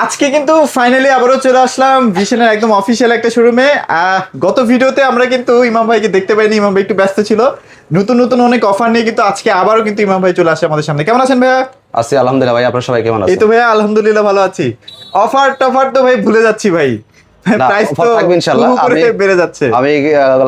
আজকে কিন্তু ফাইনালি আবারও চলে আসলাম ভিশনের একদম অফিসিয়াল একটা শোরুমে। গত ভিডিওতে আমরা কিন্তু ইমাম ভাইকে দেখতে পাইনি, ইমাম ভাই একটু ব্যস্ত ছিল। নতুন নতুন অনেক অফার নিয়ে কিন্তু আজকে আবারও কিন্তু ইমাম ভাই চলে আসে আমাদের সামনে। কেমন আছেন ভাইয়া? আছি আলহামদুলিল্লাহ ভাই, আপনারা সবাই কেমন এই আছেন? তো ভাইয়া আলহামদুলিল্লাহ ভালো আছি। অফার টফার তো ভাই ভুলে যাচ্ছি ভাই, প্রাইস offer তো থাকবে ইনশাআল্লাহ। হু হু করে বেড়ে যাচ্ছে। আমি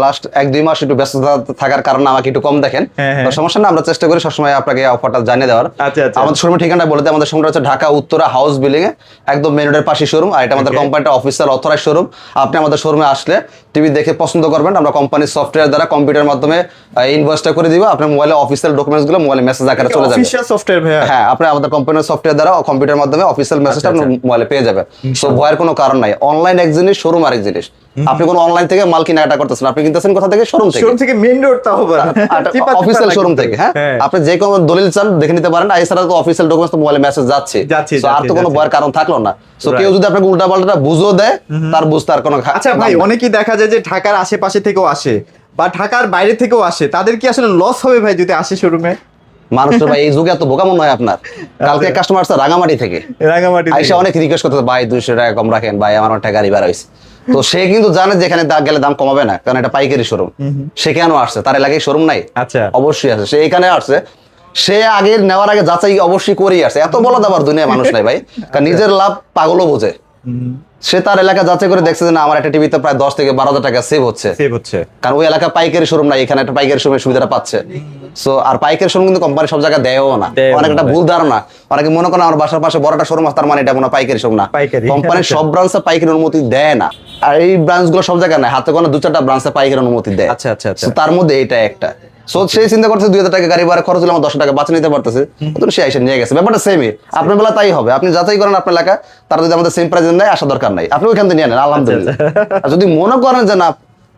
লাস্ট 1-2 মাস একটু ব্যস্ত থাকার কারণে আমাকে একটু কম দেখেন। হ্যাঁ। তো সমস্যা না, আমরা চেষ্টা করি সবসময় আপনাকে অফারটা জানিয়ে দেওয়ার। আচ্ছা। আমাদের শোরুমের ঠিকানা বলে দিই, আমাদের শোরুমটা হচ্ছে ঢাকা উত্তরা হাউস বিল্ডিং এ একদম মেইন রোডের পাশে শোরুম। আর এটা আমাদের Okay. কোম্পানিটা অফিসিয়াল অথরাইজ শোরুম। আপনি আমাদের শোরুমে আসলে টিভি দেখে পছন্দ করবেন, আমরা কোম্পানির সফটওয়্যার দ্বারা কম্পিউটারের মাধ্যমে ইনভয়েসটা করে দিব। আপনার মোবাইলে অফিসিয়াল ডকুমেন্টস গুলো মোবাইলে মেসেজ আকারে চলে যাবে। অফিশিয়াল সফটওয়্যার ভাইয়া? হ্যাঁ, আপনি আমাদের কোম্পানির সফটওয়্যার দ্বারা কম্পিউটারের মাধ্যমে অফিসিয়াল মেসেজটা আচ্ছা। আপনার মোবাইলে পেয়ে যাবেন। সো ভয়ের কোনো কারণ নাই। অনলাইন এক জিনিস, শোরুম আরেক জিনিস। আপনি কোনো অনলাইন থেকে মাল কেনাকাটা করতেছেন, আপনি কিনতেছেন কোথা থেকে? শোরুম থেকে। শোরুম থেকে মেইন রোড তাও অফিসিয়াল শোরুম থেকে। হ্যাঁ, আপনি যে কোনো দলিল চান দেখে নিতে পারেন। এছাড়া তো অফিসিয়াল ডকুমেন্টস তো মোবাইলে মেসেজ যাচ্ছে। সো আর তো কোনো ভয়ের কারণ থাকলো না। সো কেউ যদি আপনাকে উল্টাপাল্টা বুঝিয়ে দেয়, তার বুঝতে আর কোনো আচ্ছা ভাই, অনেকেই দেখা যায় যে ঢাকার আশেপাশে থেকেও আসে বা ঢাকার বাইরে থেকেও আসে, তাদের কি আসলে লস হবে ভাই যদি আসে শোরুমে? মানুষের ভাই এই যুগে এত বোকা মনে হয় আপনার। কালকে কাস্টমার আসছে রাঙামাটি থেকে, রাঙামাটি আইসা অনেক রিকোয়েস্ট করতে, ভাই 200 টাকা কম রাখেন, ভাই আমার একটা গাড়ি বার হয়েছে। তো সে কিন্তু জানে যে এখানে গেলে দাম কমাবে না, কারণ এটা পাইকারি শোরুম। সে কেন আসছে? তার এলাকায় শোরুম নাই? আচ্ছা। অবশ্যই আছে। সে এখানে আসছে, সে আগে নেওয়ার আগে যাচাই অবশ্যই করেই আসছে। এত বলা দাবার দুনিয়া মানুষ নাই ভাই, কারণ নিজের লাভ পাগলও বোঝে। সে তার এলাকা যাচাই করে দেখছে যে না, আমার একটা টিভিতে প্রায় 10 থেকে 12,000 টাকা সেভ হচ্ছে। কারণ ওই এলাকা পাইকারি শোরুম নাই, এখানে একটা পাইকারি শোরুমের সুবিধাটা পাচ্ছে। সো আর পাইকারি শোরুম কিন্তু কোম্পানি সব জায়গায় দেয়ও না। অনেক একটা ভুল ধারণা, অনেকে মনে করেন আমার বাসার পাশে বড় একটা শোরুম আছে তার মানে এটা কোনো পাইকারি শোরুম না। কোম্পানির সব ব্রাঞ্চে পাইকারি অনুমতি দেয় না। আর এই ব্রাঞ্চ গুলো সব জায়গায় নাই, হাতে কোনো 2-4টা ব্রাঞ্চে পাইকারি অনুমতি দেয়। আচ্ছা। So তার মধ্যে এটা একটা। সো সেই চিন্তা করছে 2,000 টাকা গাড়ি ভাড়া খরচ হলে আমার 10 টাকা বাঁচিয়ে নিতে পারতেছে, তো সে এসে নিয়ে গেছে। ব্যাপারটা সেমই, আপনার বেলা তাই হবে। আপনি যাচাই করেন আপনার এলাকা, তারা যদি আমাদের সেম প্রাইস নেয়, আসা দরকার নাই, আপনি ওইখান থেকে নিয়ে নেন, আলহামদুলিল্লাহ। আর যদি মনে করেন যে না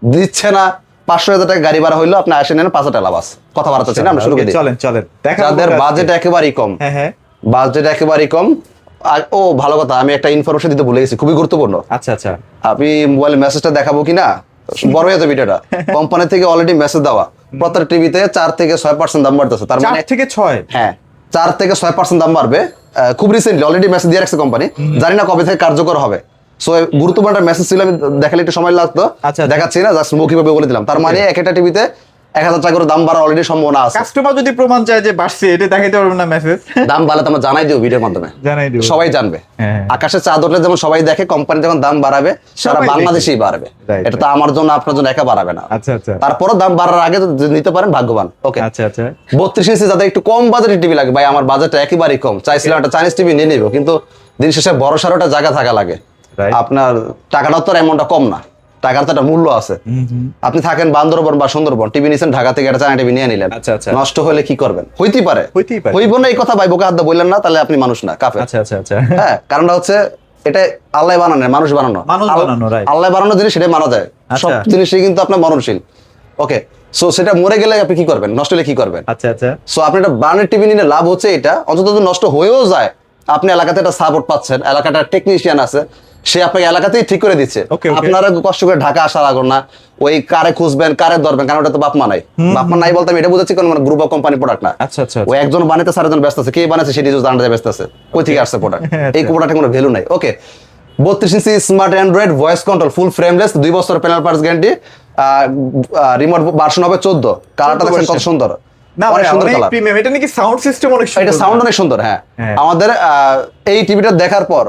দিচ্ছে না, 500,000 টাকা গাড়ি ভাড়া হইলো, আপনি আসে নেন, 5 টাকা লাভ আছে। কথা বাড়াচ্ছি না, আমরা শুরু করি। চলেন যাদের বাজেট একেবারেই কম, বাজেট একেবারেই কম। আর ভালো কথা, আমি একটা ইনফরমেশন দিতে ভুলে গেছি, খুবই গুরুত্বপূর্ণ। আচ্ছা। আপনি মোবাইল মেসেজটা দেখাবো কিনা, বড় হয়ে যাবে ভিডিওটা। কোম্পানি থেকে অলরেডি মেসেজ দেওয়া, প্রত্যেক টিভিতে 4 থেকে 6% দাম বাড়তেছে। তার মানে 4 থেকে 6? হ্যাঁ, 4 থেকে 6% দাম বাড়বে। খুব রিসেন্টলি অলরেডি মেসেজ দিয়ে রাখছে কোম্পানি, জানি না কবে থেকে কার্যকর হবে। সো গুরুত্বপূর্ণ একটা মেসেজ ছিল, আমি দেখালে একটু সময় লাগতো, দেখাচ্ছি না, জাস্ট মৌখিকভাবে বলে দিলাম। তার মানে এক একটা টিভিতে 1,000 টাকা করে দাম বাড়ার অলরেডি সম্ভাবনা আছে। কাস্টমার যদি প্রমাণ চায় যে বাড়ছে, এটা দেখাইতে পারবেন না মেসেজ? দাম বাড়লে তো আমরা জানাই দিও ভিডিওর মাধ্যমে, জানাই দিও, সবাই জানবে। আকাশে চাঁদ উঠলে যেমন সবাই দেখে, কোম্পানি যখন দাম বাড়াবে সারা বাংলাদেশেই বাড়বে। এটা তো আমার জন্য আপনার জন্য একা বাড়াবে না। আচ্ছা। তারপরও দাম বাড়ার আগে নিতে পারেন, ভাগ্যবান। ওকে। আচ্ছা। 32 ইঞ্চি যাদের একটু কম বাজেটের টিভি লাগে, ভাই আমার বাজেটটা একেবারেই কম, চাইছিলাম একটা চাইনিজ টিভি নিয়ে নিব, কিন্তু দিন শেষে বড় সড়োটা জায়গা থাকা লাগে। আপনার টাকাটা তো এমনটা কম না, টাকার তো একটা মূল্য আছে। আপনি থাকেন বান্দরবন বা সুন্দরবন, টিভি নিছেন ঢাকা থেকে, একটা চায়না টিভি নিয়ে নিলেন, নষ্ট হলে কি করবেন? হইতেই পারে। হইব না এই কথা ভাই বোকা হাত বললেন না, তাহলে আপনি মানুষ না, কাফের। আচ্ছা। হ্যাঁ, কারণটা হচ্ছে এটা আল্লাহ বানানো, মানুষ বানানো। আল্লাহ বানানো জিনিস সেটা মানা যায়, সব জিনিসই কিন্তু আপনার মরণশীল। ওকে। সো সেটা মরে গেলে আপনি কি করবেন? নষ্ট হলে কি করবেন? আচ্ছা। সো আপনি একটা ব্র্যান্ডের টিভি নিলে লাভ হচ্ছে এটা, অন্তত নষ্ট হয়েও যায়, আপনি এলাকাতে একটা সাপোর্ট পাচ্ছেন, এলাকাটা টেকনিশিয়ান আছে, সে আপনাকে এলাকাতেই ঠিক করে দিচ্ছে। আপনারা কষ্ট করে ঢাকা আসা লাগবে না, ওই কারে খুঁজবেন, কারে ধরবেন, কারণ ওটা তো বাপমা নাই। বাপমা নাই বলতে আমি এটা বুঝাচ্ছি, কোন গ্রুপ অফ কোম্পানি প্রোডাক্ট না। আচ্ছা। ওই একজন বানাতে 4 জন ব্যস্ত আছে, কে বানাচ্ছে সেটি জানা যায়, ব্যস্ত আছে, কই থেকে আসছে প্রোডাক্ট। এই প্রোডাক্টের কোনো ভ্যালু নাই। Okay. 32 inch smart Android voice control, full frameless, 2 বছর panel parts guarantee, remote version হবে 14। কালারটা দেখেন কত সুন্দর, অনেক সুন্দর কালার। প্রিমিয়াম, এটা নাকি সাউন্ড সিস্টেম অনেক সুন্দর? এটা সাউন্ড অনেক সুন্দর। হ্যাঁ, আমাদের এই টিভিটা দেখার পর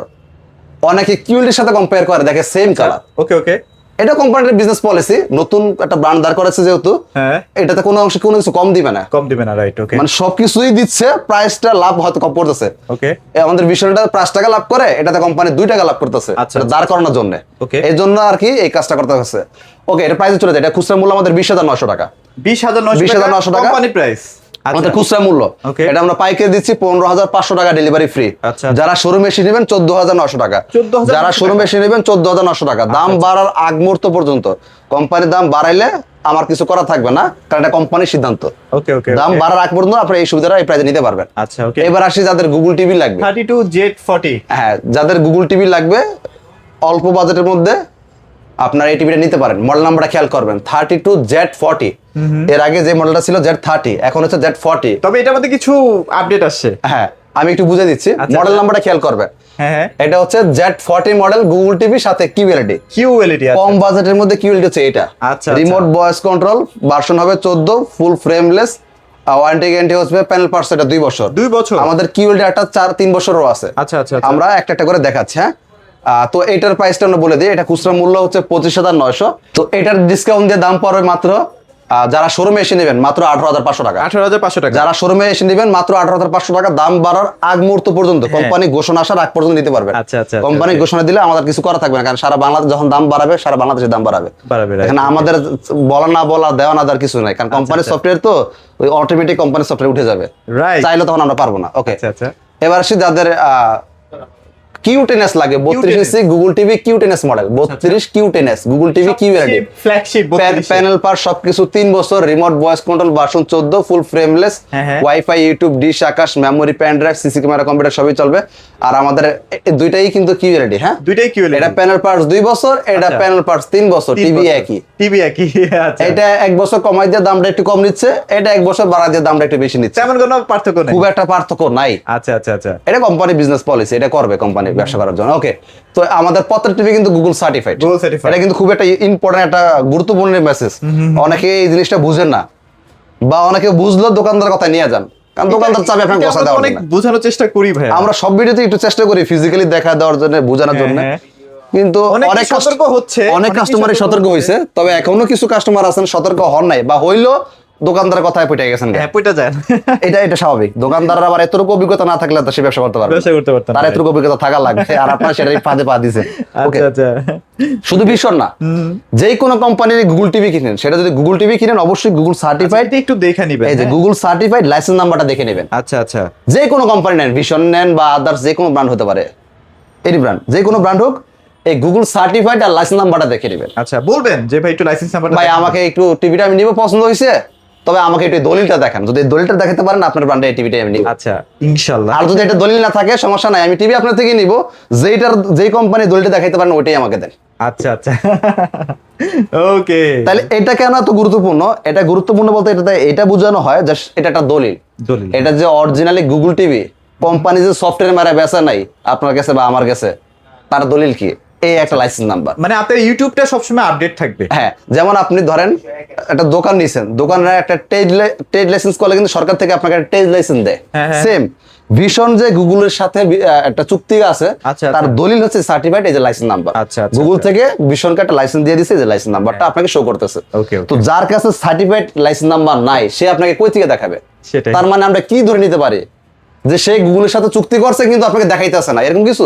অনেকে কিউএলডির সাথে কম্পেয়ার করে, দেখে সেম কালার। ওকে। এটা কোম্পানির বিজনেস পলিসি, নতুন একটা ব্র্যান্ড দাঁড় করেছে যেহেতু, এটাতে কোনো অংশে কোনো কিছু কম দিবে না। রাইট। ওকে। মানে সবকিছুই দিচ্ছে, প্রাইসটা লাভ হয়তো কম পড়তেছে। ওকে। আমাদের বিষয়টা 5 টাকা লাভ করে, এটাতে কোম্পানি 2 টাকা লাভ করতেছে, দাঁড় করানোর জন্য। এই জন্য আর কি এই কাজটা করতে হচ্ছে। ওকে, এটা প্রাইসে চলে যায়। এটা খুচরা মূল্য আমাদের 20,900 টাকা। 20,900 টাকা কোম্পানি প্রাইস, আমাদের খুচরা মূল্য। এটা আমরা পাইকারি দিচ্ছি 15,500 টাকা, ডেলিভারি ফ্রি। যারা শোরুমে এসে নেবেন 14,900 টাকা, যারা শোরুমে এসে নেবেন 14,900 টাকা। দাম বাড়ার আগ মুহূর্ত পর্যন্ত, কোম্পানির দাম বাড়াইলে আমার কিছু করা থাকবে না, কারণ এটা কোম্পানির সিদ্ধান্ত। দাম বাড়ার আগ পর্যন্ত আপনি এই সুবিধাটা এই প্রাইসে নিতে পারবেন। আচ্ছা। এবার আসি যাদের গুগল টিভি লাগবে, 32Z40। হ্যাঁ, যাদের গুগল টিভি লাগবে অল্প বাজেটের মধ্যে, আপনারা এই টিভিটা নিতে পারেন। মডেল নাম্বারটা খেয়াল করবেন, 32Z40। এর আগে যে মডেলটা ছিল Z30, এখন হচ্ছে Z40। তবে এটার মধ্যে কিছু আপডেট আসছে। হ্যাঁ, আমি একটু বুঝে দিচ্ছি, আচ্ছা, মডেল আচ্ছা। নাম্বারটা খেয়াল করবে। হ্যাঁ এটা হচ্ছে Z40 মডেল গুগল টিভি সাথে কিউএলইডি। কিউএলইডি কম বাজেটের মধ্যে কিউএলইডি হচ্ছে এটা। আচ্ছা, রিমোট ভয়েস কন্ট্রোল, ভার্সন হবে 14, ফুল ফ্রেমলেস, ওয়ারেন্টি গ্যারান্টি হচ্ছে প্যানেল পার্টস এটা 2 বছর। 2 বছর। আমাদের কিউএলইডি একটা 3 বছরও আছে। আচ্ছা আচ্ছা আচ্ছা। আমরা একটা একটা করে দেখাচ্ছি। হ্যাঁ, তো এটার প্রাইসটা আমরা বলে দিই, এটা খুচরা মূল্য হচ্ছে 25,900। তো এটার ডিসকাউন্ট দিয়ে দাম পড়বে মাত্র যারা শোরুমে এসে নেবেন মাত্র 18,500 টাকা। 18,500 টাকা। যারা শোরুমে এসে নেবেন মাত্র 18,500 টাকা। দাম বাড়ার আগ মুহূর্ত পর্যন্ত, কোম্পানি ঘোষণা আসার আগ পর্যন্ত নিতে পারবেন। আচ্ছা, আচ্ছা, কোম্পানি আচ্ছা। ঘোষণা দিলে আমাদের কিছু করা থাকবে না, কারণ সারা বাংলাদেশ যখন দাম বাড়াবে সারা বাংলাদেশে দাম বাড়াবে। right, এখানে আমাদের বলা না বলা, দেওয়া না দেওয়ার কিছু নাই, কারণ কোম্পানির আচ্ছা। সফটওয়্যার তো ওই অটোমেটিক কোম্পানির সফটওয়্যার উঠে যাবে। রাইট। চাইলে তখন আমরা পারবো না। ওকে, আচ্ছা আচ্ছা। এবার আসি যাদের কিউ10s লাগে, 32 ইঞ্চি গুগল টিভি কিউ10s মডেল, 32 কিউ10s Google TV QLED flagship panel পার সবকিছু 3 বছর, remote voice control version 14, full frameless, হ্যাঁ। WiFi, YouTube, dish, Akash, memory, pen drive, CC camera, computer সবই চলবে। আর আমাদের দুইটাই কিন্তু কিউএলইডি। হ্যাঁ, দুইটাই কিউএলইডি। এটা প্যানেল পার্টস 2 বছর, এটা আচ্ছা। প্যানেল পার্টস 3 বছর, টিভি একই। টিভি একই। আচ্ছা। এটা 1 বছর কমাই দিয়ে দামটা একটু কম নিচ্ছে, এটা 1 বছর বাড়াই দিয়ে দামটা একটু বেশি নিচ্ছে। তেমন কোনো পার্থক্য নেই। খুব একটা পার্থক্য নাই। আচ্ছা আচ্ছা আচ্ছা। এটা কোম্পানি বিজনেস পলিসি, এটা করবে কোম্পানি ব্যবসা করার জন্য। ওকে, তো আমাদের প্রত্যেক টিভি কিন্তু গুগল সার্টিফাইড। Google certified। এটা কিন্তু খুব একটা ইম্পর্টেন্ট, একটা গুরুত্বপূর্ণ মেসেজ। অনেকে এই জিনিসটা বুঝেন না, বা অনেকে বুঝলো দোকানদার কথা নিয়ে যান, কারণ দোকানদার চাবে আপনার এটা বসা আমরা দেওয়ার অনেক জন্য। বোঝানোর চেষ্টা করি ভাই। আমরা সব ভিডিওতে একটু চেষ্টা করি ফিজিক্যালি দেখা দেওয়ার জন্য, বোঝানোর জন্য, হ্যাঁ। কিন্তু অনেকেই অনেক সতর্ক হচ্ছে, অনেক অনেকেই কাস্টমারই সতর্ক সতর্ক হচ্ছে। হয়েছে, তবে এখনো কিছু কাস্টমার আছেন সতর্ক হন নাই, বা হইলো দোকানদারের কথায় পড়ে গেছেন। হ্যাঁ, পয়টা যায়। এটা স্বাভাবিক। দোকানদাররা আবার এতটুকু অভিজ্ঞতা না থাকলে তো সে ব্যবসা করতে পারবে না। ব্যবসা করতে পারতাম তার না। এতটুকু অভিজ্ঞতা থাকা লাগবে, আর আপনার সেটাই ফাঁদে পা দিছে। ওকে, আচ্ছা আচ্ছা। শুধু ভীষণ না, যেই কোনো কোম্পানির গুগল টিভি কিনেন, সেটা যদি গুগল টিভি কিনেন অবশ্যই গুগল সার্টিফাইড। এটা একটু দেখে নিবেন। এই যে গুগল সার্টিফাইড লাইসেন্স নাম্বারটা দেখে নেবেন। আচ্ছা আচ্ছা। যে কোনো কোম্পানি নেন, ভীষণ নেন বা আদার্স যে কোনো ব্র্যান্ড হতে পারে, এনি ব্র্যান্ড, যে কোনো ব্র্যান্ড হোক, এই গুগল সার্টিফাইড আর লাইসেন্স নাম্বারটা দেখে নেবেন। আচ্ছা, বলবেন যে ভাই একটু লাইসেন্স নাম্বারটা ভাই আমাকে একটু টিভিটা আমি নিব, পছন্দ হয়েছে, তবে আমাকে একটু দলিলটা দেখান। যদি দলিলটা দেখাতে পারেন আপনার ব্র্যান্ডে এই টিভিটা আমি নিব। আচ্ছা, ইনশাআল্লাহ। আর যদি এটা দলিল না থাকে সমস্যা নাই, আমি টিভি আপনার থেকে নিব, যেই কোম্পানি দলিলটা দেখাইতে পারেন ওইটাই আমাকে দেন। আচ্ছা আচ্ছা। ওকে। তাহলে এটা কেন এত গুরুত্বপূর্ণ? এটা গুরুত্বপূর্ণ বলতে এটা বোঝানো হয় যে এটা একটা দলিল। দলিল। এটা যে অরিজিনালি গুগল টিভি কোম্পানি যে সফটওয়্যার মারা বেচা নাই আপনার কাছে বা আমার কাছে, তার দলিল কি? এই একটা লাইসেন্স নাম্বার। মানে আপনার ইউটিউবটা সবসময় আপডেট থাকবে। হ্যাঁ, যেমন আপনি ধরেন একটা দোকান নিছেন, দোকানের একটা ট্রেড লাইসেন্স করলে কিন্তু সরকার থেকে আপনাকে একটা ট্রেড লাইসেন্স দেয়। হ্যাঁ, হ্যাঁ। সেম ভীষণ যে গুগলের সাথে একটা চুক্তি আছে, আচ্ছা, তার আচ্ছা। দলিল হচ্ছে সার্টিফাইড, এই যে লাইসেন্স নাম্বার। আচ্ছা, আচ্ছা, গুগল আচ্ছা। থেকে ভীষণকে একটা লাইসেন্স দিয়ে দিছে, যে লাইসেন্স নাম্বারটা আপনাকে শো করতেছে। ওকে, ওকে। তো যার কাছে সার্টিফাইড লাইসেন্স নাম্বার নাই, সে আপনাকে কই থেকে দেখাবে? সেটাই। তার মানে আমরা কি ধরে নিতে পারি যে সে গুগলের সাথে চুক্তি করছে কিন্তু আপনাকে দেখাইতেছে না, এরকম কিছু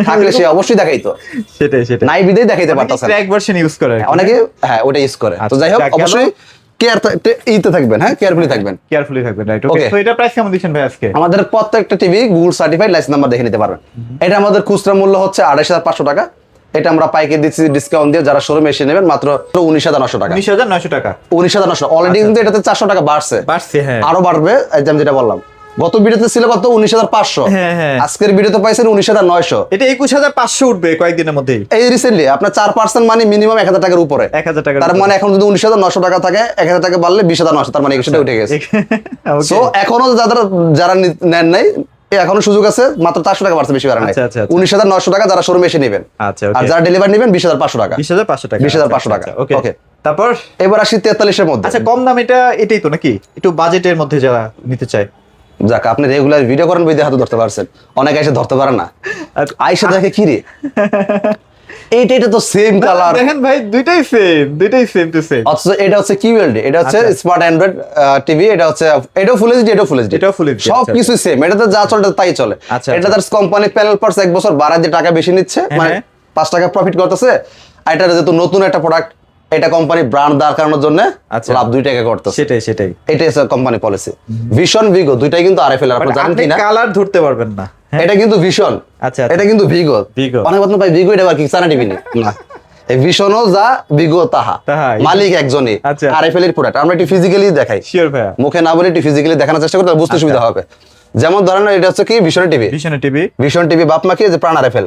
থাকলে সে অবশ্যই দেখাইতো। সেটাই সেটাই। নাই বিদেই দেখাইতে পারতেছে না। ট্র্যাক ভার্সন ইউজ করে। অনেকে হ্যাঁ ওটা ইউজ করে। তো আচ্ছা, যাই হোক, যাক, গেল। অবশ্যই ইতে থাকবেন, হ্যাঁ কেয়ারফুলি থাকবেন। কেয়ারফুলি থাকবেন, রাইট। ওকে, Okay. তো এটা প্রাইস কেমন দিচ্ছেন ভাই আজকে? আমাদের প্রত্যেকটা TV Google certified license number দেখে নিতে পারবেন। এটা আমাদের খুচরা মূল্য হচ্ছে 28,500 টাকা। এটা আমরা পাইকারি দিচ্ছি ডিসকাউন্ট দিয়ে, যারা শোরুমে এসে নেবেন মাত্র 19,900 টাকা। 19,900 টাকা। 19,900 অলরেডি কিন্তু এটাতে 400 টাকা বাড়ছে, বাড়ছে, হ্যাঁ। আরো বাড়বে। এই যে আমি যেটা বললাম, গত ভিডিওতে ছিল কত? 19,500। হ্যাঁ, হ্যাঁ। আজকের ভিডিওতে পাইছেন 19,900। এটা 21,500 উঠবে কয়েকদিনের মধ্যেই। এই রিসেন্টলি আপনার 4% মানে মিনিমাম 1,000 টাকার উপরে। 1,000 টাকা। তার মানে এখন যদি 19,900 টাকা থাকে, 1,000 টাকা বাড়লে 20,900, তার মানে 21 উঠে গেছে। সো এখনো যারা নেন নাই, এখনো সুযোগ আছে, মাত্র 400 টাকা বাড়ছে, বেশি বাড়ে নাই। আচ্ছা, আচ্ছা, আচ্ছা। 19,900 টাকা যারা শোরুমে এসে নেবেন। আচ্ছা, আর ওকে। যারা ডেলিভারি নেবেন 20,500 টাকা। 20,500 টাকা। 20,500 টাকা। আচ্ছা, ওকে। ওকে, তারপর এবার আসি 43-এর মধ্যে। আচ্ছা, কম দাম এটাই তো নাকি? একটু বাজেটের মধ্যে যারা নিতে চায়। যাক, আপনি রেগুলার ভিডিও করেন বই হাতে ধরতে পারছেন, অনেকে এসে ধরতে পারে না। আচ্ছা। আইসা দেখে কি রে, এটা তো সেম কালার। দেখেন ভাই, দুইটাই সেম টু সেম। অথচ এটা হচ্ছে কিউএলডি, এটা হচ্ছে আচ্ছা। স্মার্ট অ্যান্ড্রয়েড টিভি, এটা হচ্ছে এটাও ফুল এইচডি, এটাও ফুল এইচডি, এটাও full HD, সব আচ্ছা, কিছু সেম। এটাতে যা চলে তাই চলে। আচ্ছা, এটা আচ্ছা। তার কোম্পানি প্যানেল পার্টস 1 বছর বাড়ায় দিয়ে টাকা বেশি নিচ্ছে, মানে হ্যাঁ। 5 টাকা প্রফিট করতেছে। আর এটা যেহেতু নতুন একটা প্রোডাক্ট, এটা কোম্পানি ব্র্যান্ড দাঁড় করানোর জন্য আচ্ছা। লাভ 2 টাকা করতেছে। সেটাই। এটাই হচ্ছে কোম্পানি পলিসি। ভিশন ভিগো দুইটাই কিন্তু আরএফএল, আপনি জানেন আপনি কি না? কালার ধরতে পারবেন না। এটা কিন্তু ভিশন, আচ্ছা, এটা কিন্তু ভিগো। ভিগো। অনেক বলতে ভাই ভিগো এটা আবার কি চানা টিভি না, এই ভিশনও যা, ভিগো তাহা, তাহা। মালিক একজনই। আচ্ছা। আরএফএল এর প্রোডাক্ট আমরা একটু ফিজিক্যালি দেখাই, শিওর ভাইয়া। মুখে না বলে একটু ফিজিক্যালি দেখানোর চেষ্টা করতে বুঝতে সুবিধা হবে। যেমন ধরেন এটা হচ্ছে কি ভিশন টিভি, ভিশন টিভি বাপ মাকে যে প্রাণ আরএফএল,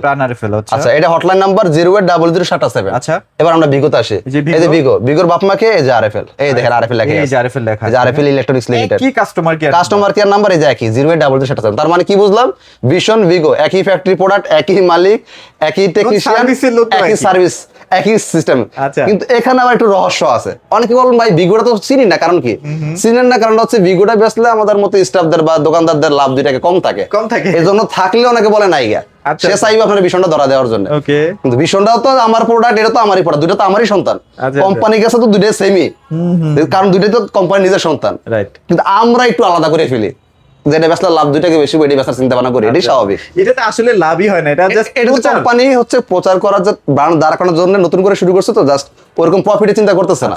আচ্ছা এটা হটলাইন নাম্বার 0800787। আচ্ছা এবার আমরা ভিগোতে আসি, এই যে ভিগোর বাপ মাকে এই যে আরএফএল, এই দেখেন আরএফএল লেখা আছে, এই যে আরএফএল লেখা এই যে আরএফএল ইলেকট্রনিক্স লিমিটেড, কি কাস্টমার কেয়ার নাম্বার এই যে একই 0800787। তার মানে কি বুঝলাম, ভিশন ভিগো একই ফ্যাক্টরি প্রোডাক্ট, একই মালিক, একই টেকনিশিয়ান, একই সার্ভিস, একই সিস্টেম। কিন্তু এখানে আবার একটু রহস্য আছে। অনেকে বলেন ভাই ভিগোটা তো চিনি না, কারণ কি চিনেন না? কারণ হচ্ছে ভিগোটা বেচলে আমাদের মতো স্টাফদের বা দোকানদারদের লাভ 2 টাকা কম থাকে, এই জন্য থাকলে অনেকে বলে নাই গা, সে চাইবে আপনার ভীষণটা ধরা দেওয়ার জন্য। কিন্তু ভীষণটাও তো আমার প্রোডাক্ট, এটা তো আমারই প্রোডাক্ট, দুটো তো আমারই সন্তান। কোম্পানির কাছে তো দুটোই সেমই, কারণ দুটোই তো কোম্পানি নিজের সন্তান। কিন্তু আমরা একটু আলাদা করে ফেলি, যেটা বেচলে লাভ 2 টাকা বেশি, এটি বেচার চিন্তা ভাবনা করি, এটাই স্বাভাবিক। এটা তো আসলে লাভই হয় না, এটা জাস্ট এটা তো কোম্পানি হচ্ছে প্রচার করার যে ব্র্যান্ড দাঁড় করানোর জন্য নতুন করে শুরু করছে, তো জাস্ট ওরকম প্রফিটের চিন্তা করতেছে না।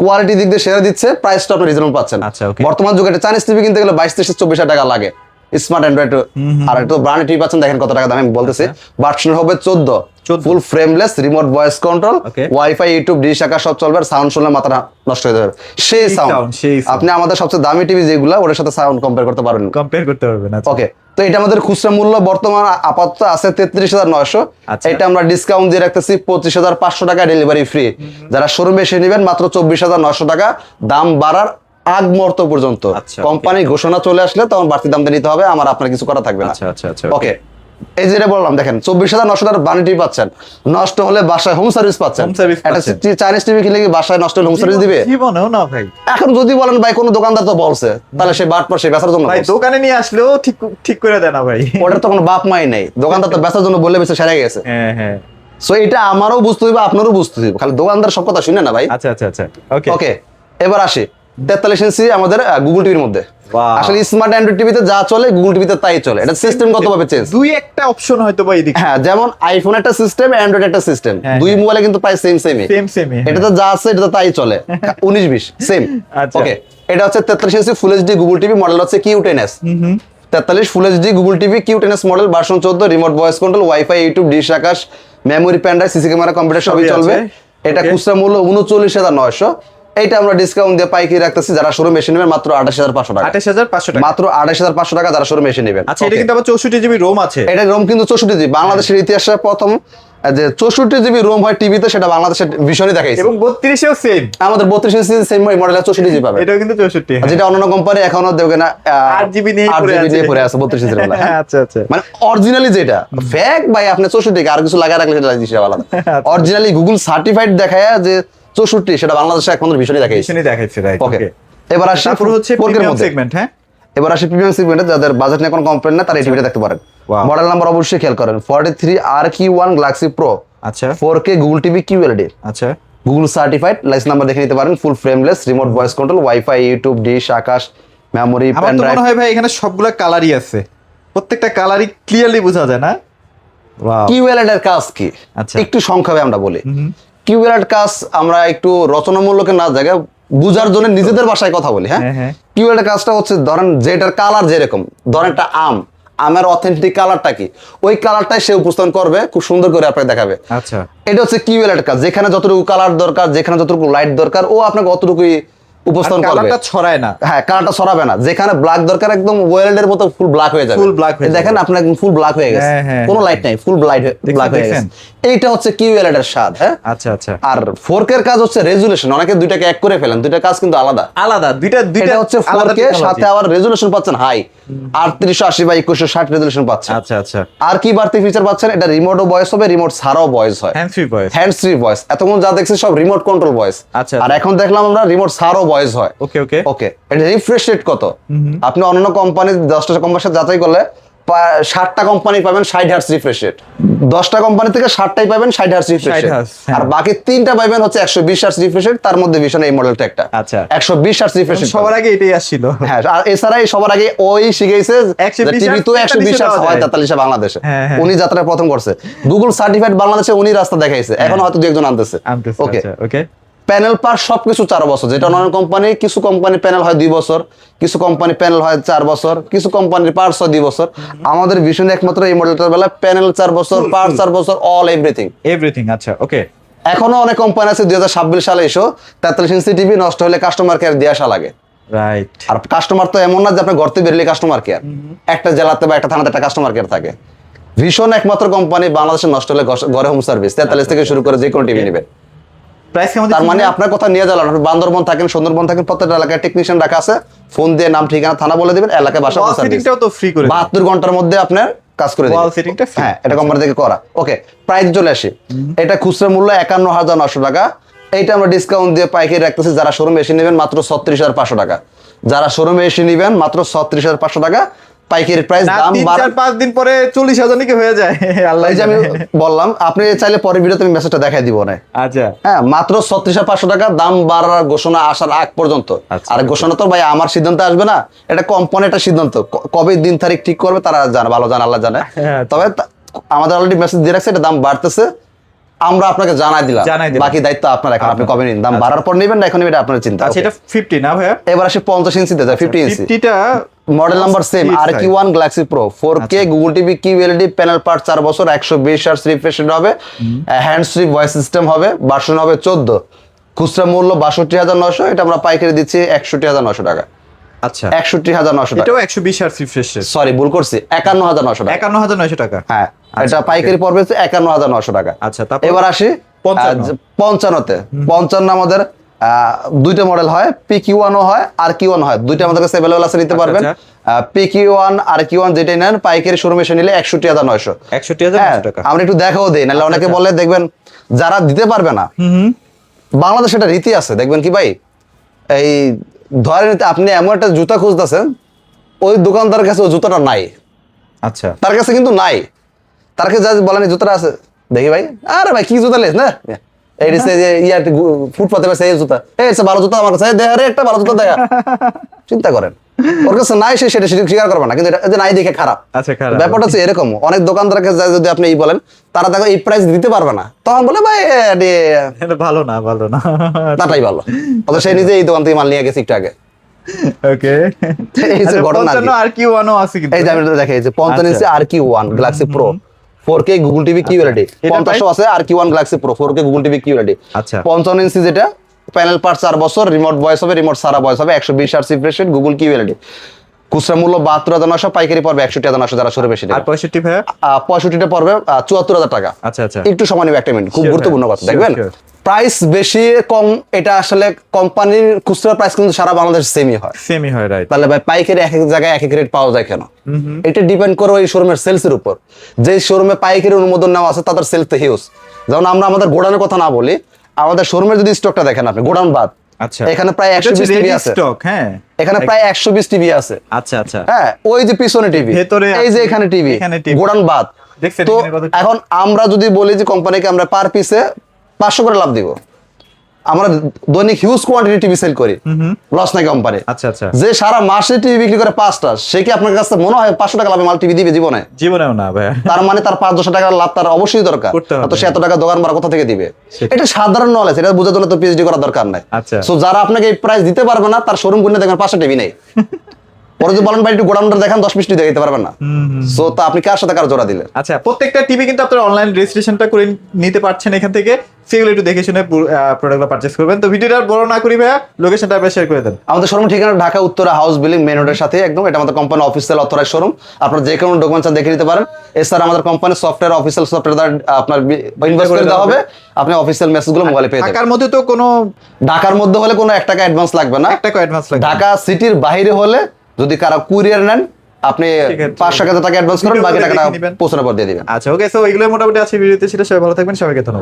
কোয়ালিটি দিক দিয়ে সেরা দিচ্ছে, প্রাইসটা আপনি রিজনেবল পাচ্ছেন। বর্তমান যুগে একটা চাইনিজ টিভি কিনতে গেলে 22-24 টাকা লাগে, স্মার্ট অ্যান্ড্রয়েড। আর একটা ব্র্যান্ড টিভি পাচ্ছেন, দেখেন কত টাকা দাম আমি বলতেছি। ভার্সন হবে 14, full frameless, remote voice control, WiFi, YouTube, dish আকার সব চলবে। সাউন্ড শুনলে মাথা নষ্ট হয়ে যাবে, সেই সাউন্ড। আপনি আমাদের সবচেয়ে দামি টিভি যেগুলো, ওটার সাথে সাউন্ড কম্পেয়ার করতে পারবেন। ওকে, তো এটা আমাদের খুচরা মূল্য বর্তমান আপাতত আছে 33,900। এটা আমরা ডিসকাউন্ট দিয়ে রাখতেছি 25,500 টাকা, ডেলিভারি ফ্রি। যারা শোরুমে এসে নেবেন মাত্র 24,900 টাকা, দাম বাড়ার আগ মুহূর্ত পর্যন্ত। কোম্পানি ঘোষণা চলে আসলে তখন বাড়তি দাম দিয়ে নিতে হবে, আমার আপনার কিছু করা থাকবে না। ওকে, এই যে বললাম, দেখেন 24,900 টাকার বানি টিভি পাচ্ছেন, নষ্ট হলে বাসায় হোম সার্ভিস পাচ্ছেন। একটা চাইনিজ টিভি কিনলে কি বাসায় নষ্ট হলে হোম সার্ভিস দিবে? জীবনেও না ভাই। এখন যদি বলেন ভাই কোন দোকানদার তো বলছে, তাহলে সে বাট পর সে বেচার জন্য ভাই দোকানে নিয়ে আসলেও ঠিক করে দেয় না ভাই, ওটার তো কোনো বাপ মাই নেই। দোকানদার তো বেচার জন্য বলে বেচে সেরে গেছে। হ্যাঁ, সো এটা আমারও বুঝতে হবে, আপনারও বুঝতে হবে, খালি দোকানদার সব কথা শুনে না ভাই। আচ্ছা, ওকে, এবার আসি 43 ইঞ্চি আমাদের গুগল টিভির মধ্যে। আসলে স্মার্ট অ্যান্ড্রয়েড টিভিতে যা চলে গুগল টিভিতে তাই চলে, এটা সিস্টেম কতভাবে চেঞ্জ, দুই একটা অপশন হয়তো ভাই এদিকে। হ্যাঁ, যেমন আইফোন একটা সিস্টেম, অ্যান্ড্রয়েড একটা সিস্টেম, দুই মোবাইলে কিন্তু প্রায় সেমই। এটাতে যা আছে এটাতে তাই চলে, 19-20 সেম। ওকে, এটা হচ্ছে 43 inch full HD Google TV, model হচ্ছে Q10s। 43 full HD Google TV Q10s model, version 14, remote voice control, WiFi, YouTube, dish Akash, memory, pen drive, CC camera, computer সবই চলবে। এটা খুচরা মূল্য 39,900। এইটা আমরা ডিসকাউন্ট দিয়ে পাইকারি রাখতেছি, যারা শোরুমে এসে নেবেন মাত্র 28,500 টাকা, 28,500 টাকা, মাত্র 28,500 টাকা যারা শোরুমে এসে নেবেন। আচ্ছা, এটা কিন্তু আবার 64 জিবি রোম আছে। এটা রোম কিন্তু 64 জিবি, বাংলাদেশের ইতিহাসে প্রথম যে 64 জিবি রোম হয় টিভিতে, সেটা বাংলাদেশের ভিশনই দেখাইছে। এবং 32 এও সেম, আমাদের 32 ইঞ্চি সেম মডেলের 64 জিবি পাবে, এটাও কিন্তু 64। যেটা অন্যান্য কোম্পানি এখনো দেবে না, 8 জিবি নিয়ে পড়ে আছে 32 ইঞ্চির বেলা। আচ্ছা, মানে অরিজিনালি যেটা ফেক ভাই, আপনি 64 আর কিছু লাগায় রাখলে সেটা দিশে আলাদা। অরিজিনালি গুগল সার্টিফাইড দেখায় যে 64, সেটা বাংলাদেশে একমাত্র ভিশনই দেখাইছে। ওকে, এবার আসি তারপর হচ্ছে প্রিমিয়াম সেগমেন্ট। হ্যাঁ, এবার আসি প্রিমিয়াম সেগমেন্টে, যাদের বাজেট নিয়ে কোনো কমপ্লেইন না, তারা এই টিভিটা দেখতে পারেন। মডেল নাম্বার অবশ্যই খেয়াল করেন, 43RQ1 Galaxy Pro। আচ্ছা, 4K গুগল টিভি QLED। আচ্ছা, গুগল সার্টিফাইড, লাইসেন্স নাম্বার দেখে নিতে পারেন। Full frameless, remote voice control, WiFi, YouTube, dish Akash, memory, আমার পেন তো ড্রাইভ। মনে হয় ভাই এখানে সবগুলা কালারই আছে, প্রত্যেকটা কালারই ক্লিয়ারলি বোঝা যায় না। ওয়াও, QLED এর কাজ কি একটু সংক্ষেপে আমরা বলি। QLED কাজ আমরা একটু রচনামূলকে না জায়গায় বুঝার জন্য নিজেদের ভাষায় কথা বলি। হ্যাঁ, QLED এর কাজটা হচ্ছে, ধরেন যেটার কালার যেরকম, ধরেন একটা আমের অথেন্টিক কালারটা কি, ওই কালারটাই সে উপস্থাপন করবে, খুব সুন্দর করে আপনাকে দেখাবে। আচ্ছা, এটা হচ্ছে QLED কাজ, যেখানে যতটুকু কালার দরকার, যেখানে যতটুকু লাইট দরকার, ও আপনাকে অতটুকুই উপস্থাপন করবে। কালারটা ছড়ায় না, হ্যাঁ, কালারটা ছড়াবে না। যেখানে ব্ল্যাক দরকার একদম ওয়েল্ডের মতো ফুল ব্ল্যাক হয়ে যাবে, দেখেন আপনার একদম ফুল ব্ল্যাক হয়ে গেছে, কোনো লাইট নাই, ফুল ব্ল্যাক হয়ে গেছে। এইটা হচ্ছে QLED এর স্বাদ। হ্যাঁ, আচ্ছা। আর 4K এর কাজ হচ্ছে রেজুলেশন, অনেকে দুইটাকে এক করে ফেলেন, দুইটা কাজ কিন্তু আলাদা। দুইটা হচ্ছে 4K, সাথে আবার রেজুলেশন পাচ্ছেন হাই 3880x2160 রেজুলেশন পাচ্ছেন। আচ্ছা, আর কি বাড়তি ফিচার পাচ্ছেন, এটা রিমোটও ভয়েস হবে, রিমোট ছাড়াও ভয়েস হয়, হ্যান্ডস ফ্রি ভয়েস। এতক্ষণ যা দেখছি সব রিমোট কন্ট্রোল ভয়েস, আর এখন দেখলাম আমরা রিমোট ছাড়াও ভয়েস হয়। ওকে, এটা রিফ্রেশ রেট কত, আপনি অন্যান্য কোম্পানি 10টা কোম্পানির সাথে যাচাই করলে 60টা কোম্পানি পাবেন 60 হার্টজ রিফ্রেশ রেট, 10টা কোম্পানি থেকে 60টাই পাবেন 60 হার্টজ রিফ্রেশ রেট, আর বাকি 3টা পাবেন হচ্ছে 120 হার্টজ রিফ্রেশ রেট। তার মধ্যে ভিশন এই মডেলটা একটা 120 হার্টজ রিফ্রেশ রেট, সবার আগে এটাই আসছিল। হ্যাঁ, আর এছাড়াই সবার আগে ওই শিখাইছে টিভি তো 120 হার্টজ হয় 43 বাংলাদেশে, উনি যাত্রা প্রথম করছে। গুগল সার্টিফাইড বাংলাদেশে উনি রাস্তা দেখাইছে, এখন হয়তো দুই একজন আনতেছে। ওকে, প্যানেল পার সবকিছু 4 বছর, যেটা অন্যান্য কোম্পানি, কিছু কোম্পানি প্যানেল হয় 2 বছর, কিছু কোম্পানি প্যানেল হয় 4 বছর, কিছু কোম্পানির পার্টস হয় 2 বছর। আমাদের ভিশনে একমাত্র এই মডেলটার বেলা প্যানেল 4 বছর, পার্টস 4 বছর, অল এভরিথিং। আচ্ছা, ওকে। এখনো অনেক কোম্পানি আছে 2026 সালে এসো 43 ইঞ্চি টিভি নষ্ট হলে কাস্টমার কেয়ার দিয়ে আসা লাগে, রাইট। আর কাস্টমার তো এমন না যে আপনি ঘর থেকে বেরোলে কাস্টমার কেয়ার, একটা জেলাতে বা একটা থানাতে একটা কাস্টমার কেয়ার থাকে। ভীষণ একমাত্র কোম্পানি বাংলাদেশে নষ্ট হলে ঘরে হোম সার্ভিস 43 থেকে শুরু করে যে কোনো টিভি নেবেন। প্রাইস কেমন তার দিচ্ছেন মানে ভাইয়া? আপনার কথা নিয়ে যাবেন, আপনি বান্দরবন থাকেন, সুন্দরবন থাকেন, প্রত্যেকটা এলাকায় টেকনিশিয়ান রাখা আছে, ফোন দিয়ে নাম ঠিকানা থানা বলে দিবেন, এলাকায় বাসা ওয়াল সার্ভিস সেটিংটাও তো ফ্রি করে দেন। 72 ঘন্টার মধ্যে আপনার কাজ করে ওয়াল দিবেন। সেটিংটা free। হ্যাঁ, এটা কোম্পানি থেকে করা। ওকে, প্রাইস চলে আসি। এটা খুচরা মূল্য 51,900 টাকা। এইটা আমরা ডিসকাউন্ট দিয়ে পাইকারি রাখতেছি, যারা শোরুমে এসে নেবেন মাত্র 36,500 টাকা। যারা শোরুমে এসে নেবেন মাত্র 36,500 টাকা পাইকারি প্রাইস। না, দাম 3-4-5 দিন পরে 40,000 নাকি হয়ে যায়। আল্লাহ এই যে আমি জানে। বললাম, আপনি চাইলে পরের ভিডিওতে আমি মেসেজটা দেখাই দিব না। আচ্ছা হ্যাঁ, মাত্র 36,500 টাকা। দাম বাড়ার ঘোষণা আসার আগ পর্যন্ত। আচ্ছা, আর ঘোষণা তো ভাই আমার সিদ্ধান্তে আসবে না, এটা কোম্পানি একটা সিদ্ধান্ত। কবে দিন তারিখ ঠিক করবে তারা জানে, ভালো জানে, আল্লাহ জানে। হ্যাঁ, তবে আমাদের অলরেডি মেসেজ দিয়ে রাখছে, এটা দাম বাড়তেছে, আমরা আপনাকে জানাই দিলাম। বাকি দায়িত্ব আপনার, এখন আপনি কবে নিন, দাম বাড়ার পর নেবেন না এখন এটা আপনার চিন্তা। আচ্ছা, এটা 50 না ভাইয়া? এবার আসে 50 ইঞ্চিতে যায়, 50 ইঞ্চি 50টা model number same, RQ1 Galaxy Pro 4K Google TV QLED panel part 4 বছর 120 হার্টজ রিফ্রেশ রেট হবে, হ্যান্ডস ফ্রি ভয়েস সিস্টেম হবে, ভার্সন হবে 14। খুচরা মূল্য 62,900, এটা আমরা পাইকারি দিচ্ছি 61,900 টাকা। আচ্ছা, 61,900 টাকা। এটাও 120 হার্টজ রিফ্রেশ রেট। সরি, ভুল করছি, 51,900 টাকা। 51,900 টাকা। হ্যাঁ, আচ্ছা, এটা পাইকারি পড়বে হচ্ছে 51,900 টাকা। আচ্ছা, তারপর এবার আসি 55 55তে। 55 আমাদের দুইটা মডেল হয়, PQ1 ও হয়, RQ1 হয়, দুইটা আমাদের কাছে अवेलेबल আছে, নিতে পারবেন। PQ1 RQ1 যেটাই নেন পাইকারি শোরুমে এসে নিলে 61,900। 61,900 টাকা। আমরা একটু দেখাও দেই, নাহলে অনেকে বলে, দেখবেন যারা দিতে পারবে না, বাংলাদেশে একটা রীতি আছে, দেখবেন কি ভাই, এই ধরে নিতে আপনি এমন একটা জুতা খুঁজতেছেন, ওই দোকানদারের কাছে ওই জুতাটা নাই, আচ্ছা, তার কাছে কিন্তু নাই, তার কাছে যা বলেন এই জুতাটা আছে, দেখি ভাই, আরে ভাই কি জুতা লেস না, এই যে ইয়া ফুটপাতে পাশে এই জুতা, এই ভালো জুতা আমার কাছে, দেখা রে একটা ভালো জুতা দেখা। চিন্তা করেন, ওর কাছে নাই, সে সেটা স্বীকার করবে না, কিন্তু এটা যে নাই দেখে খারাপ। আচ্ছা, খারাপ। ব্যাপারটা হচ্ছে এরকম, অনেক দোকানদারের কাছে যদি আপনি এই বলেন, তারা দেখো এই প্রাইস দিতে পারবে না, তখন বলে ভাই এটা ভালো না, ভালো না। তাটাই ভালো। অথচ সে নিজে এই দোকান থেকে মাল নিয়ে গেছে একটু আগে। ওকে, এই যে ঘটনা আর কি। 55 RQ1 ও আছে কিন্তু। এই যে আমি দেখে, এই যে 55 ইঞ্চি RQ1 Galaxy Pro 4K Google TV QLED, এটা 50 আছে RQ1 Galaxy Pro 4K Google TV QLED। আচ্ছা, 55 ইঞ্চি যেটা প্যানেল পার্ট 4 বছর, রিমোট ভয়েস হবে, রিমোট সারা ভয়েস হবে, 120 hertz refresh rate, Google QLED। খুচরা মূল্য 72,900, পাইকারি পড়বে 61,900 যারা সরে বেশি। আর 65 ভাইয়া? 65টা পড়বে 74,000 টাকা। আচ্ছা, আচ্ছা, একটু সময় নেবে, একটা মিনিট, খুব Sure, গুরুত্বপূর্ণ sure, কথা। দেখবেন sure. প্রাইস বেশি কম, এটা আসলে কোম্পানির খুচরা প্রাইস কিন্তু সারা বাংলাদেশ সেমই হয়। সেমই হয়, রাইট। তাহলে ভাই পাইকারি এক এক জায়গায় এক এক রেট পাওয়া যায় কেন? এটা ডিপেন্ড করে ওই শোরুমের সেলস এর উপর। যে শোরুমে পাইকারি অনুমোদন নেওয়া আছে তাদের সেলস তো হিউজ। যেমন আমরা আমাদের গোডাউনের কথা না বলি, আমাদের শোরুমের যদি স্টকটা দেখেন আপনি, গোডাউন বাদ, আচ্ছা, এখানে প্রায় 120 টিভি আছে স্টক। হ্যাঁ, এখানে প্রায় 120 টিভি আছে। আচ্ছা, আচ্ছা, হ্যাঁ, ওই যে পিছনে টিভি, ভেতরে এই যে এখানে টিভি, এখানে TV। গোডাউন বাদ। দেখছেন তো এখানে কত? এখন আমরা যদি বলি যে কোম্পানিকে আমরা পার পিসে 500 করে লাভ দিব, আমরা দৈনিক হিউজ কোয়ান্টিটি টিভি সেল করি, লস নাই কোম্পানি। আচ্ছা, আচ্ছা, যে সারা মাসে টিভি বিক্রি করে 5টা, সে কি আপনার কাছে মনে হয় 500 টাকা লাভে মাল টিভি দিবে জীবনে? জীবনেও না ভাইয়া। তার মানে তার 5-10 টাকার লাভ তার অবশ্যই দরকার, করতে হবে। তো সে এত টাকা দোকান ভাড়া কোথা থেকে দিবে? সেটাই। এটা সাধারণ নলেজ, এটা বোঝার জন্য তো পিএইচডি করার দরকার নাই। আচ্ছা। সো যারা আপনাকে এই প্রাইস দিতে পারবে না, তার শোরুম গুলো দেখবেন 5টা টিভি নেই। পরে যদি বলেন ভাই একটু গোডাউনটা দেখান, 10-20 টি দেখাতে পারবেন না। সো তা আপনি কার সাথে কার জোড়া দিলেন? আচ্ছা, প্রত্যেকটা টিভি কিন্তু আপনারা অনলাইন রেজিস্ট্রেশনটা করে নিতে পারছেন এখান থেকে, সেগুলো একটু দেখে শুনে প্রোডাক্টগুলো পারচেজ করবেন। তো ভিডিওটা বড় না করি ভাইয়া, লোকেশনটা আপনারা শেয়ার করে দেন। আমাদের শোরুম ঠিকানা Dhaka Uttara house building main রোডের সাথে একদম, এটা আমাদের কোম্পানি অফিসিয়াল অথরাইজ শোরুম। আপনারা যে কোনো ডকুমেন্টস দেখে নিতে পারেন। এছাড়া আমাদের কোম্পানি সফটওয়্যার, অফিসিয়াল সফটওয়্যার দ্বারা আপনার ইনভেস্ট করে দেওয়া হবে, আপনি অফিসিয়াল মেসেজগুলো মোবাইলে পেয়ে যাবেন। ঢাকার মধ্যে তো কোনো, ঢাকার মধ্যে হলে কোনো 1 টাকা অ্যাডভান্স লাগবে না। 1 টাকা অ্যাডভান্স লাগবে। ঢাকা সিটির বাইরে হলে যদি কারো কুরিয়ার নেন, আপনি সেক্ষেত্রে 500 টাকা অ্যাডভান্স করেন, ভিডিও বাকি করে টাকাটা দেখে নিবেন। পৌঁছানোর পর দিয়ে দিবেন। আচ্ছা, ওকে, সো এগুলো মোটামুটি আছে ভিডিওতে ছিল। সবাই ভালো থাকবেন, সবাইকে ধন্যবাদ।